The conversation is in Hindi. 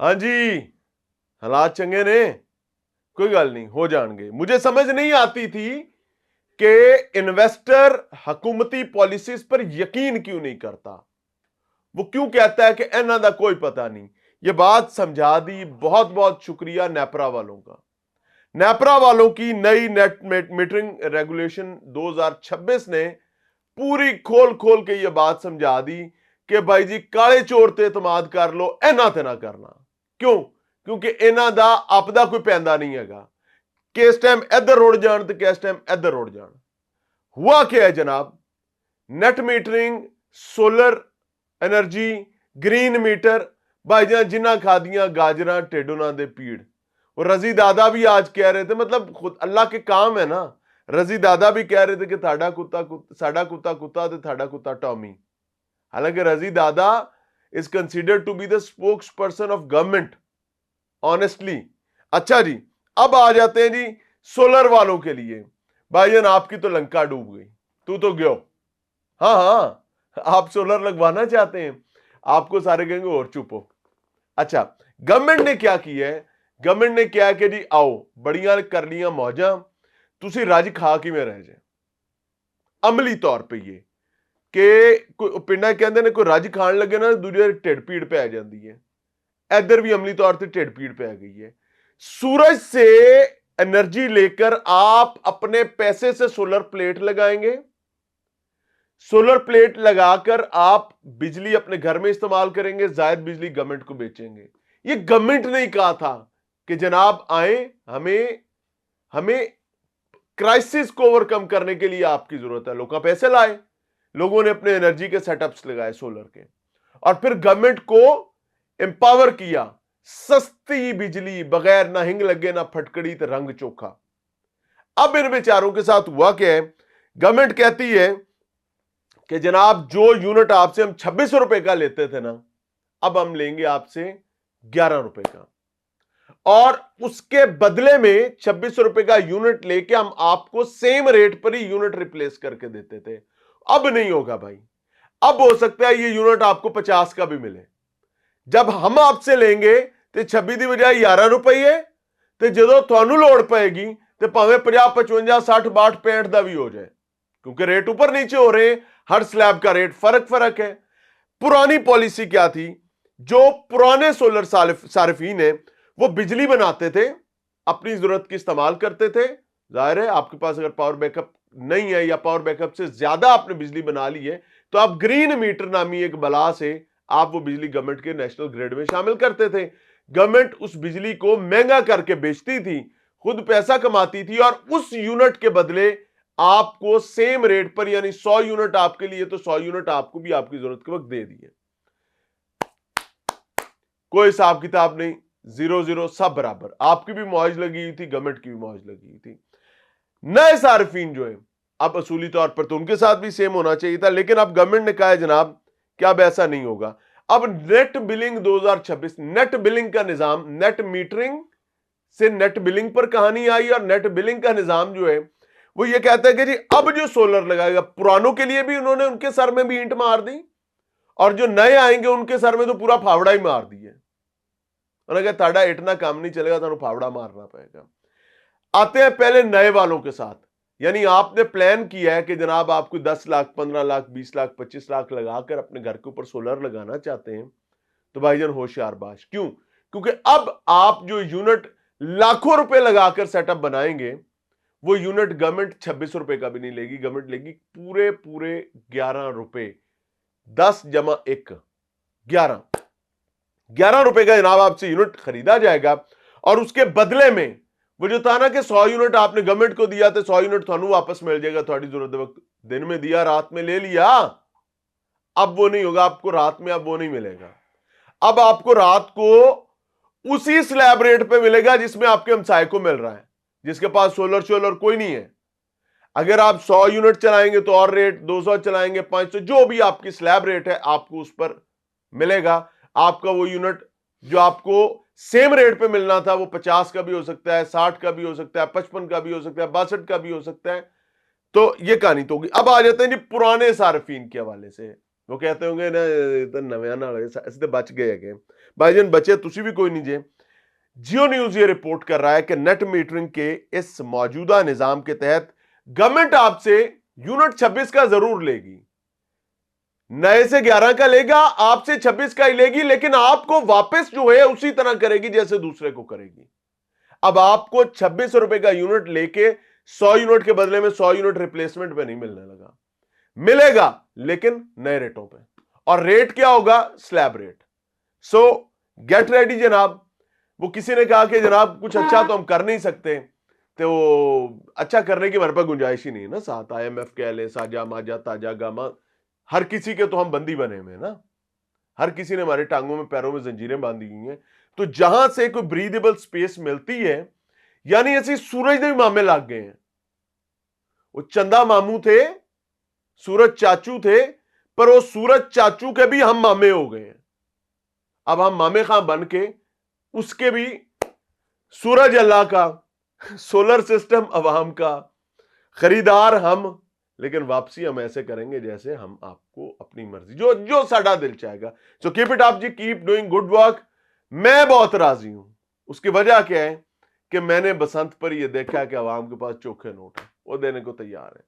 हाँ जी, हालात चंगे ने, कोई गल नहीं, हो जाएंगे। मुझे समझ नहीं आती थी कि इन्वेस्टर हुकूमती पॉलिसीज पर यकीन क्यों नहीं करता। वो क्यों कहता है कि इन्हां दा कोई पता नहीं। ये बात समझा दी, बहुत बहुत शुक्रिया नेपरा वालों का। नेपरा वालों की नई नेट मीटरिंग रेगुलेशन 2026 ने पूरी खोल खोल के ये बात समझा दी कि भाई जी काले चोर ते इतमाद कर लो, इन्हां ते ना करना। क्यों? क्योंकि इन्हां दा आपदा कोई पैंदा नहीं हैगा। किस टाइम इधर रुड़ जान तो किस टाइम इधर रुड़ जान। हुआ क्या है जनाब? Net metering, solar energy, green meter, भाईजान जिन्ना खादियां गाजरा टेड उन्हां दे पीड़। और रजी दादा भी आज कह रहे थे, मतलब खुद अल्लाह के काम है ना। रजी दादा भी कह रहे थे कि साडा कुत्ता साडा कुत्ता कुत्ता ते साडा कुत्ता टॉमी। हालांकि रजी दादा is considered to be the spokesperson of government, honestly. अच्छा जी, अब आ जाते हैं जी सोलर वालों के लिए। भाईजान आपकी तो लंका डूब गई, तू तो गयो। हाँ हाँ, आप सोलर लगवाना चाहते हैं, आपको सारे कहेंगे और चुप हो। अच्छा, गवर्नमेंट ने क्या किया है? गवर्नमेंट ने क्या कि जी आओ बड़ियां कर लियां मौजा, तुसी रज खा कि में रह जाए। अमली तौर पर ये कि पिंडा कहते ने कोई रज खान लगे ना दूजे ढिड पीड़ पै जाती है। इधर भी अमली तौर पर ढिड पीड़ पै गई है। सूरज से एनर्जी लेकर आप अपने पैसे से सोलर प्लेट लगाएंगे, सोलर प्लेट लगाकर आप बिजली अपने घर में इस्तेमाल करेंगे, जायद बिजली गवर्नमेंट को बेचेंगे। ये गवर्नमेंट ने ही कहा था कि जनाब आए, हमें हमें क्राइसिस को ओवरकम करने के लिए आपकी जरूरत है। लोग का पैसे लाए, लोगों ने अपने एनर्जी के सेटअप्स लगाए सोलर के, और फिर गवर्नमेंट को एम्पावर किया। सस्ती बिजली, बगैर ना हिंग लगे ना फटकड़ी तो रंग चोखा। अब इन बेचारों के साथ हुआ क्या है? गवर्नमेंट कहती है कि जनाब जो यूनिट आपसे हम 26 रुपए का लेते थे ना, अब हम लेंगे आपसे 11 रुपए का, और उसके बदले में 26 रुपए का यूनिट लेके हम आपको सेम रेट पर ही यूनिट रिप्लेस करके देते थे। अब नहीं होगा भाई। अब हो सकता है ये यूनिट आपको 50 का भी मिले। जब हम आपसे लेंगे तो 26 की बजाय 11 रुपये, तो जो थानू लोड़ पएगी तो भावें 50 55 60 62 65 का भी हो जाए, क्योंकि रेट ऊपर नीचे हो रहे हैं। हर स्लैब का रेट फर्क फर्क है। पुरानी पॉलिसी क्या थी? जो पुराने सोलर सारिफीन है वो बिजली बनाते थे, अपनी जरूरत की इस्तेमाल करते थे। जाहिर है आपके पास अगर पावर बैकअप नहीं है या पावर बैकअप से ज्यादा आपने बिजली बना ली है, तो आप ग्रीन मीटर नामी एक बला से आप वो बिजली गवर्नमेंट के नेशनल ग्रिड में शामिल करते थे। गवर्नमेंट उस बिजली को महंगा करके बेचती थी, खुद पैसा कमाती थी, और उस यूनिट के बदले आपको सेम रेट पर, यानी 100 यूनिट आपके लिए तो 100 यूनिट आपको भी आपकी जरूरत के वक्त दे दिए। कोई हिसाब किताब नहीं, 0-0 सब बराबर। आपकी भी मौज लगी हुई थी, गवर्नमेंट की भी मौज लगी हुई थी। नए सार्फिन जो है, अब असूली तौर पर तो उनके साथ भी सेम होना चाहिए था, लेकिन अब गवर्नमेंट ने कहा है जनाब कि अब ऐसा नहीं होगा। अब नेट बिलिंग 2026, नेट बिलिंग का निजाम, नेट मीटरिंग से नेट बिलिंग पर कहानी आई, और नेट बिलिंग का निजाम जो है वो ये कहता है कि जी अब जो सोलर लगाएगा, पुरानों के लिए भी उन्होंने उनके सर में भी ईंट मार दी, और जो नए आएंगे उनके सर में तो पूरा फावड़ा ही मार दिया। उन्होंने कहा ताड़ा इतना काम नहीं चलेगा, तो फावड़ा मारना पड़ेगा। आते हैं पहले नए वालों के साथ। यानी आपने प्लान किया है कि जनाब आपको 10 लाख 15 लाख 20 लाख 25 लाख लगाकर अपने घर के ऊपर सोलर लगाना चाहते हैं, तो भाईजान होशियार बाश। क्यों? क्योंकि अब आप जो यूनिट लाखों रुपए लगाकर सेटअप बनाएंगे, वो यूनिट गवर्नमेंट 26 रुपए का भी नहीं लेगी, गवर्नमेंट लेगी पूरे पूरे 11 रुपए। 10 जमा 1 11, 11 रुपए का जनाब आपसे यूनिट खरीदा जाएगा, और उसके बदले में वो जो था ना कि 100 यूनिट आपने गवर्नमेंट को दिया, तो 100 यूनिट थानू वापस मिल जाएगा थोड़ी जरूरत वक्त। दिन में दिया, रात में ले लिया। अब वो नहीं होगा, आपको रात में अब वो नहीं मिलेगा। अब आपको रात को उसी स्लैब रेट पे मिलेगा जिसमें आपके हमसाय को मिल रहा है, जिसके पास सोलर शोलर कोई नहीं है। अगर आप 100 यूनिट चलाएंगे तो और रेट, 200 चलाएंगे 500, जो भी आपकी स्लैब रेट है आपको उस पर मिलेगा। आपका वो यूनिट जो आपको सेम रेट पे मिलना था, वो 50 का भी हो सकता है, 60 का भी हो सकता है, 55 का भी हो सकता है, 62 का भी हो सकता है। तो ये कहानी तो होगी। अब आ जाते हैं जी पुराने सार्फिन के हवाले से। वो कहते होंगे ना तो नव्या नाल ਅਸੀਂ तो बच गए ਹੈਗੇ भाईजान, बचे ਤੁਸੀਂ भी कोई नहीं जे। जियो न्यूज ये रिपोर्ट कर रहा है कि नेट मीटरिंग के इस मौजूदा निजाम के तहत गवर्नमेंट आपसे यूनिट 26 का जरूर लेगी, नए से 11 का लेगा, आपसे 26 का ही लेगी, लेकिन आपको वापस जो है उसी तरह करेगी जैसे दूसरे को करेगी। अब आपको 26 रुपए का यूनिट लेके 100 यूनिट के बदले में 100 यूनिट रिप्लेसमेंट पे नहीं मिलने लगा, मिलेगा लेकिन नए रेटों पे। और रेट क्या होगा? Slab rate. सो गेट रेडी जनाब। वो किसी ने कहा कि जनाब कुछ अच्छा तो हम कर नहीं सकते, तो अच्छा करने की हमारे पास गुंजाइश ही नहीं है ना। साथ IMF कह ले, साजा माजा ताजा गामा, हर किसी के तो हम बंदी बने हुए ना, हर किसी ने हमारे टांगों में पैरों में जंजीरें बांधी हुई हैं। तो जहां से कोई ब्रीदेबल स्पेस मिलती है, यानी ऐसी सूरज के भी मामे लग गए हैं। वो चंदा मामू थे, सूरज चाचू थे, पर वो सूरज चाचू के भी हम मामे हो गए हैं। अब हम मामे खां बन के उसके भी सूरज अल्लाह का, सोलर सिस्टम अवाम का, खरीदार हम, लेकिन वापसी हम ऐसे करेंगे जैसे हम आपको अपनी मर्जी, जो जो साडा दिल चाहेगा। सो कीप इट अप जी, कीप डूइंग गुड वर्क। मैं बहुत राजी हूं। उसकी वजह क्या है कि मैंने बसंत पर यह देखा कि अवाम के पास चोखे नोट है, वो देने को तैयार है।